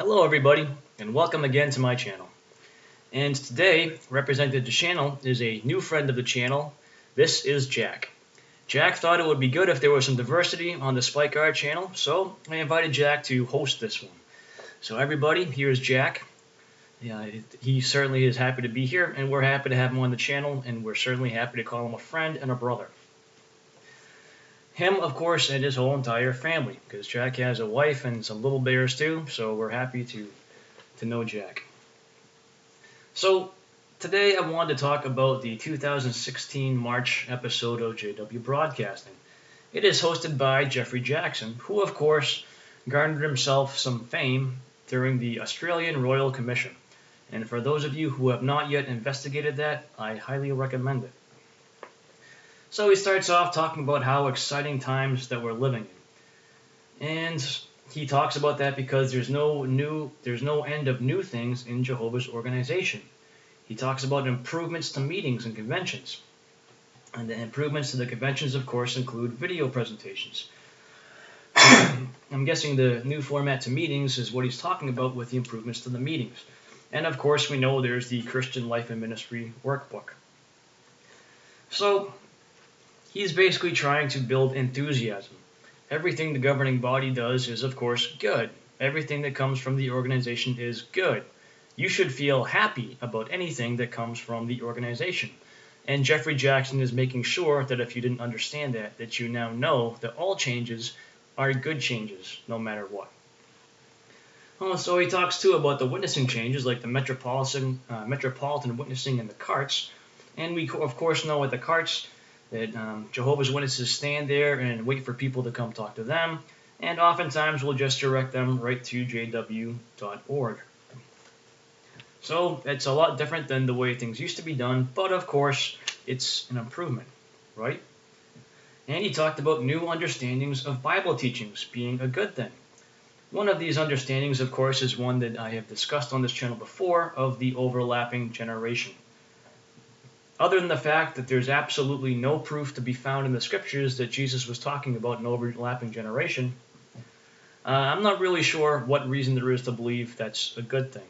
Hello everybody, and welcome again to my channel. And today, representing the channel is a new friend of the channel. This is Jack. Jack thought it would be good if there was some diversity on the Spike Art channel, so I invited Jack to host this one. So everybody, here's Jack. He certainly is happy to be here, and we're happy to have him on the channel, and we're certainly happy to call him a friend and a brother. Him, of course, and his whole entire family, because Jack has a wife and some little bears too, so we're happy to know Jack. So today I wanted to talk about the 2016 March episode of JW Broadcasting. It is hosted by Jeffrey Jackson, who of course garnered himself some fame during the Australian Royal Commission. And for those of you who have not yet investigated that, I highly recommend it. So he starts off talking about how exciting times that we're living in. And he talks about that because there's no end of new things in Jehovah's organization. He talks about improvements to meetings and conventions. And the improvements to the conventions, of course, include video presentations. I'm guessing the new format to meetings is what he's talking about with the improvements to the meetings. And of course, we know there's the Christian Life and Ministry workbook. So he's basically trying to build enthusiasm. Everything the governing body does is, of course, good. Everything that comes from the organization is good. You should feel happy about anything that comes from the organization. And Jeffrey Jackson is making sure that if you didn't understand that you now know that all changes are good changes, no matter what. So he talks too about the witnessing changes, like the metropolitan witnessing in the carts. And we, of course, know at the carts that Jehovah's Witnesses stand there and wait for people to come talk to them, and oftentimes we'll just direct them right to jw.org. So it's a lot different than the way things used to be done, but of course it's an improvement, right? And he talked about new understandings of Bible teachings being a good thing. One of these understandings, of course, is one that I have discussed on this channel before, of the overlapping generation. Other than the fact that there's absolutely no proof to be found in the scriptures that Jesus was talking about an overlapping generation, I'm not really sure what reason there is to believe that's a good thing.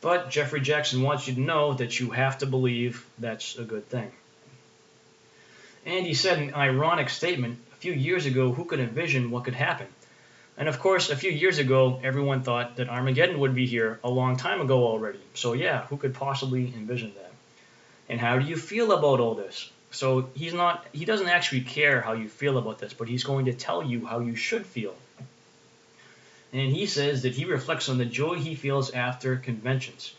But Jeffrey Jackson wants you to know that you have to believe that's a good thing. And he said an ironic statement, a few years ago, who could envision what could happen? And of course, a few years ago, everyone thought that Armageddon would be here a long time ago already. So yeah, who could possibly envision that? And how do you feel about all this? So he doesn't actually care how you feel about this, but he's going to tell you how you should feel. And he says that he reflects on the joy he feels after conventions.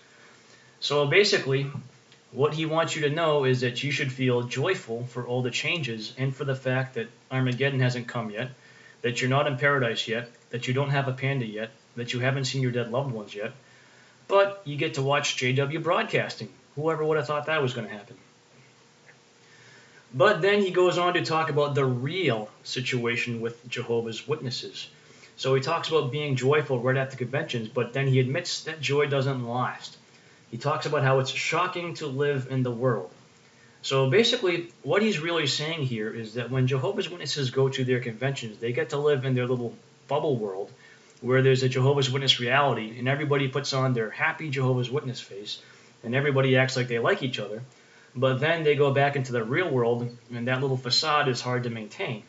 So basically, what he wants you to know is that you should feel joyful for all the changes and for the fact that Armageddon hasn't come yet, that you're not in paradise yet, that you don't have a panda yet, that you haven't seen your dead loved ones yet, but you get to watch JW Broadcasting. Whoever would have thought that was going to happen? But then he goes on to talk about the real situation with Jehovah's Witnesses. So he talks about being joyful right at the conventions, but then he admits that joy doesn't last. He talks about how it's shocking to live in the world. So basically, what he's really saying here is that when Jehovah's Witnesses go to their conventions, they get to live in their little bubble world where there's a Jehovah's Witness reality, and everybody puts on their happy Jehovah's Witness face, and everybody acts like they like each other, but then they go back into the real world, and that little facade is hard to maintain.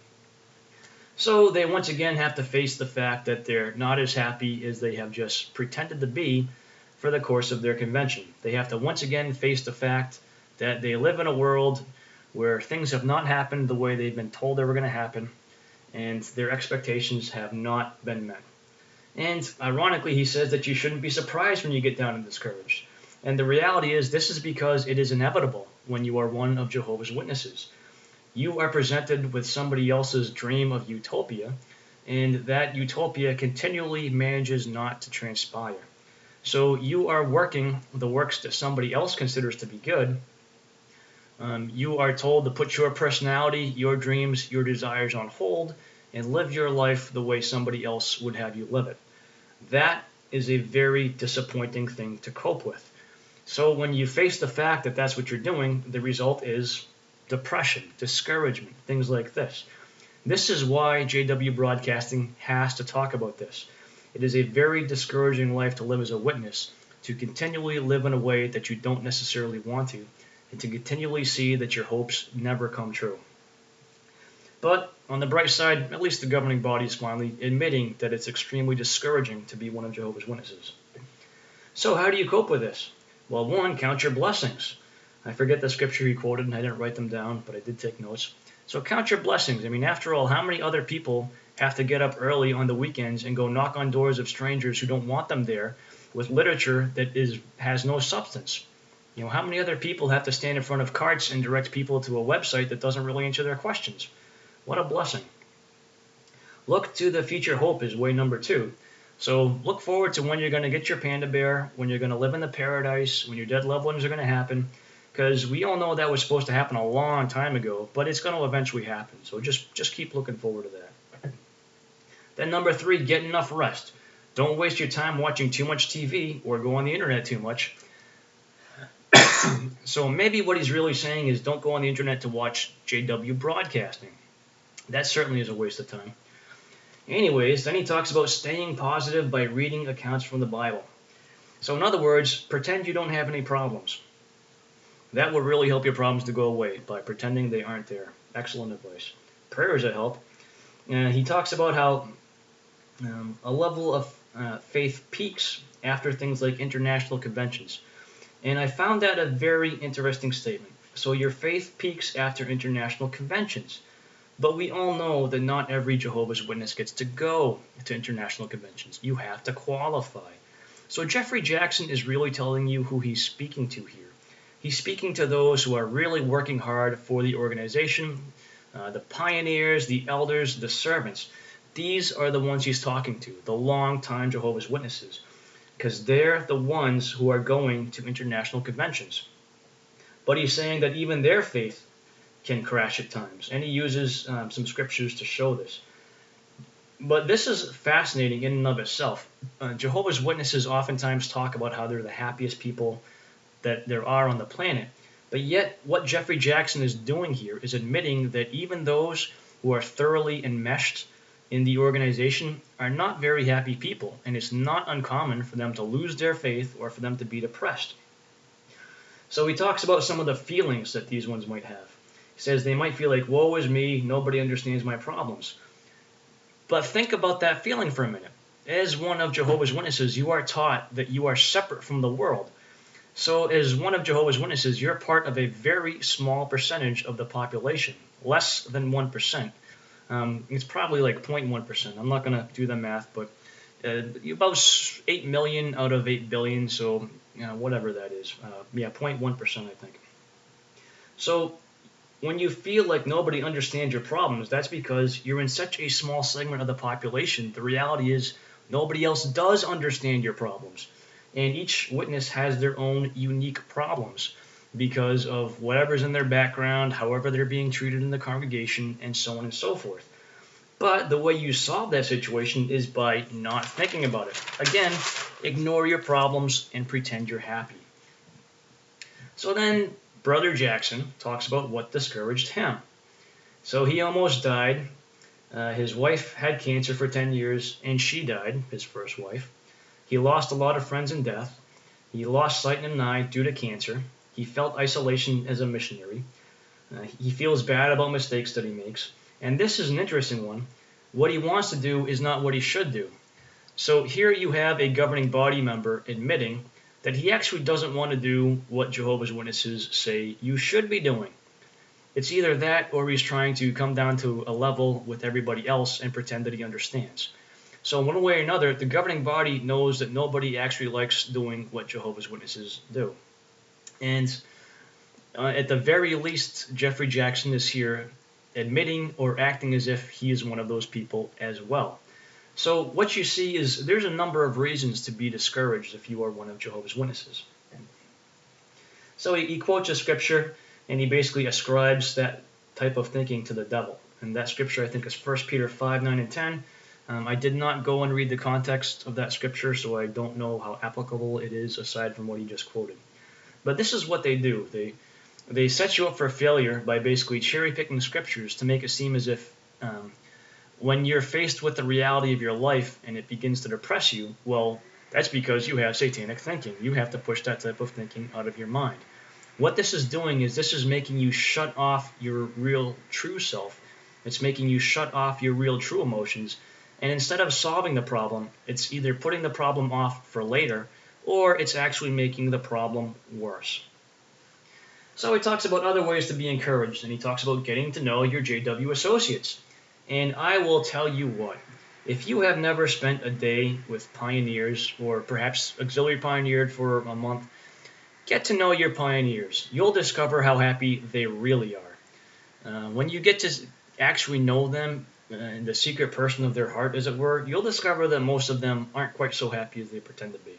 So they once again have to face the fact that they're not as happy as they have just pretended to be for the course of their convention. They have to once again face the fact that they live in a world where things have not happened the way they've been told they were going to happen, and their expectations have not been met. And ironically, he says that you shouldn't be surprised when you get down and discouraged. And the reality is, this is because it is inevitable when you are one of Jehovah's Witnesses. You are presented with somebody else's dream of utopia, and that utopia continually manages not to transpire. So you are working the works that somebody else considers to be good. You are told to put your personality, your dreams, your desires on hold, and live your life the way somebody else would have you live it. That is a very disappointing thing to cope with. So when you face the fact that that's what you're doing, the result is depression, discouragement, things like this. This is why JW Broadcasting has to talk about this. It is a very discouraging life to live as a witness, to continually live in a way that you don't necessarily want to, and to continually see that your hopes never come true. But on the bright side, at least the governing body is finally admitting that it's extremely discouraging to be one of Jehovah's Witnesses. So how do you cope with this? Well, one, count your blessings. I forget the scripture he quoted, and I didn't write them down, but I did take notes. So count your blessings. I mean, after all, how many other people have to get up early on the weekends and go knock on doors of strangers who don't want them there with literature that has no substance? You know, how many other people have to stand in front of carts and direct people to a website that doesn't really answer their questions? What a blessing. Look to the future hope is way number 2. So look forward to when you're going to get your panda bear, when you're going to live in the paradise, when your dead loved ones are going to happen, because we all know that was supposed to happen a long time ago, but it's going to eventually happen. So just keep looking forward to that. Then number 3, get enough rest. Don't waste your time watching too much TV or go on the internet too much. So maybe what he's really saying is don't go on the internet to watch JW Broadcasting. That certainly is a waste of time. Anyways, then he talks about staying positive by reading accounts from the Bible. So in other words, pretend you don't have any problems. That will really help your problems to go away by pretending they aren't there. Excellent advice. Prayers that help. He talks about how a level of faith peaks after things like international conventions. And I found that a very interesting statement. So your faith peaks after international conventions. But we all know that not every Jehovah's Witness gets to go to international conventions. You have to qualify. So Jeffrey Jackson is really telling you who he's speaking to here. He's speaking to those who are really working hard for the organization, the pioneers, the elders, the servants. These are the ones he's talking to, the long-time Jehovah's Witnesses, because they're the ones who are going to international conventions. But he's saying that even their faith can crash at times, and he uses some scriptures to show this. But this is fascinating in and of itself. Jehovah's Witnesses oftentimes talk about how they're the happiest people that there are on the planet, but yet what Jeffrey Jackson is doing here is admitting that even those who are thoroughly enmeshed in the organization are not very happy people, and it's not uncommon for them to lose their faith or for them to be depressed. So he talks about some of the feelings that these ones might have. He says they might feel like, woe is me, nobody understands my problems. But think about that feeling for a minute. As one of Jehovah's Witnesses, you are taught that you are separate from the world. So as one of Jehovah's Witnesses, you're part of a very small percentage of the population, less than 1%. It's probably like 0.1%. I'm not going to do the math, but about 8 million out of 8 billion, so whatever that is. 0.1%, I think. So when you feel like nobody understands your problems, that's because you're in such a small segment of the population. The reality is nobody else does understand your problems. And each witness has their own unique problems because of whatever's in their background, however they're being treated in the congregation, and so on and so forth. But the way you solve that situation is by not thinking about it. Again, ignore your problems and pretend you're happy. So then Brother Jackson talks about what discouraged him. So he almost died. His wife had cancer for 10 years, and she died, his first wife. He lost a lot of friends in death. He lost sight in an eye due to cancer. He felt isolation as a missionary. He feels bad about mistakes that he makes. And this is an interesting one. What he wants to do is not what he should do. So here you have a governing body member admitting that he actually doesn't want to do what Jehovah's Witnesses say you should be doing. It's either that or he's trying to come down to a level with everybody else and pretend that he understands. So one way or another, the governing body knows that nobody actually likes doing what Jehovah's Witnesses do. And at the very least, Jeffrey Jackson is here admitting or acting as if he is one of those people as well. So what you see is there's a number of reasons to be discouraged if you are one of Jehovah's Witnesses. So he quotes a scripture, and he basically ascribes that type of thinking to the devil. And that scripture, I think, is 1 Peter 5, 9, and 10. I did not go and read the context of that scripture, so I don't know how applicable it is aside from what he just quoted. But this is what they do. They set you up for failure by basically cherry-picking scriptures to make it seem as if When you're faced with the reality of your life and it begins to depress you, well, that's because you have satanic thinking. You have to push that type of thinking out of your mind. What this is doing is this is making you shut off your real true self. It's making you shut off your real true emotions. And instead of solving the problem, it's either putting the problem off for later, or it's actually making the problem worse. So he talks about other ways to be encouraged, and he talks about getting to know your JW associates. And I will tell you what, if you have never spent a day with pioneers, or perhaps auxiliary pioneered for a month, get to know your pioneers. You'll discover how happy they really are. When you get to actually know them, the secret person of their heart, as it were, you'll discover that most of them aren't quite so happy as they pretend to be.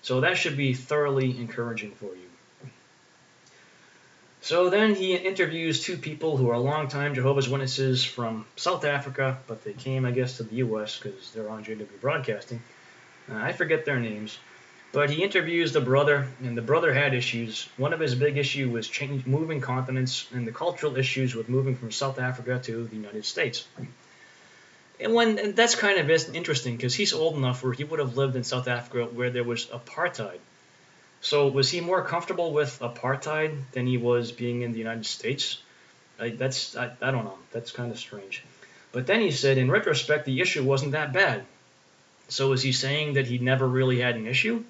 So that should be thoroughly encouraging for you. So then he interviews two people who are longtime Jehovah's Witnesses from South Africa, but they came, I guess, to the U.S. because they're on JW Broadcasting. I forget their names. But he interviews the brother, and the brother had issues. One of his big issues was moving continents and the cultural issues with moving from South Africa to the United States. And that's kind of interesting because he's old enough where he would have lived in South Africa where there was apartheid. So was he more comfortable with apartheid than he was being in the United States? I don't know. That's kind of strange. But then he said, in retrospect, the issue wasn't that bad. So is he saying that he never really had an issue?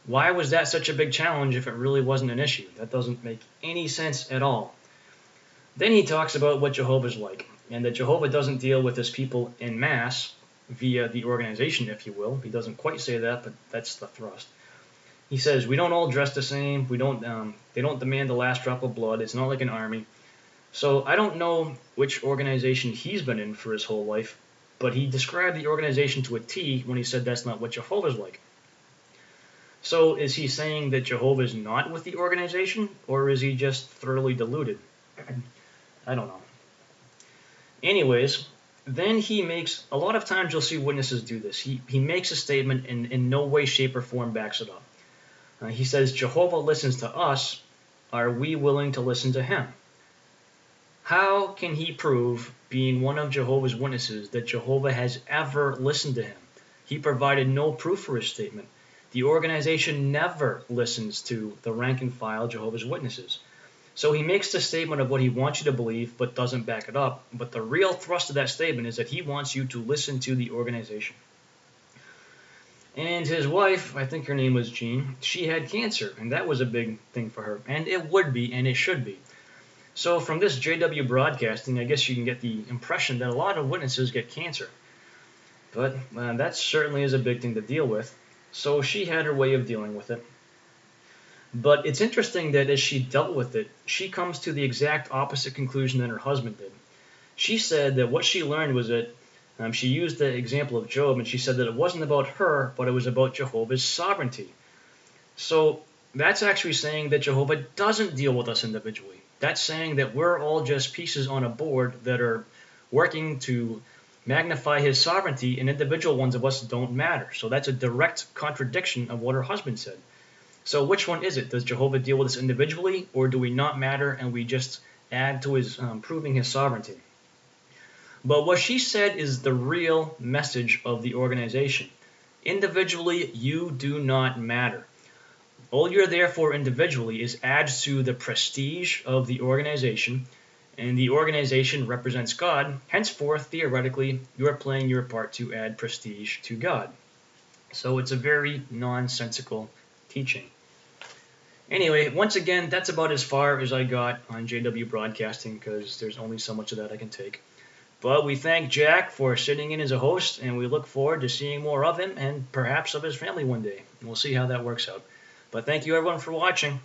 Why was that such a big challenge if it really wasn't an issue? That doesn't make any sense at all. Then he talks about what Jehovah's like, and that Jehovah doesn't deal with his people en masse via the organization, if you will. He doesn't quite say that, but that's the thrust. He says, we don't all dress the same. They don't demand the last drop of blood. It's not like an army. So I don't know which organization he's been in for his whole life, but he described the organization to a T when he said that's not what Jehovah's like. So is he saying that Jehovah's not with the organization, or is he just thoroughly deluded? I don't know. Anyways, then he makes, a lot of times you'll see witnesses do this. He makes a statement and in no way, shape, or form backs it up. He says, Jehovah listens to us. Are we willing to listen to him? How can he prove, being one of Jehovah's Witnesses, that Jehovah has ever listened to him? He provided no proof for his statement. The organization never listens to the rank and file Jehovah's Witnesses. So he makes the statement of what he wants you to believe, but doesn't back it up. But the real thrust of that statement is that he wants you to listen to the organization. And his wife, I think her name was Jean, she had cancer, and that was a big thing for her. And it would be, and it should be. So from this JW Broadcasting, I guess you can get the impression that a lot of witnesses get cancer. But that certainly is a big thing to deal with. So she had her way of dealing with it. But it's interesting that as she dealt with it, she comes to the exact opposite conclusion that her husband did. She said that what she learned was that she used the example of Job, and she said that it wasn't about her, but it was about Jehovah's sovereignty. So that's actually saying that Jehovah doesn't deal with us individually. That's saying that we're all just pieces on a board that are working to magnify his sovereignty, and individual ones of us don't matter. So that's a direct contradiction of what her husband said. So which one is it? Does Jehovah deal with us individually, or do we not matter and we just add to his proving his sovereignty? But what she said is the real message of the organization. Individually, you do not matter. All you're there for individually is adds to the prestige of the organization, and the organization represents God. Henceforth, theoretically, you're playing your part to add prestige to God. So it's a very nonsensical teaching. Anyway, once again, that's about as far as I got on JW Broadcasting because there's only so much of that I can take. But we thank Jack for sitting in as a host, and we look forward to seeing more of him and perhaps of his family one day. We'll see how that works out. But thank you everyone for watching.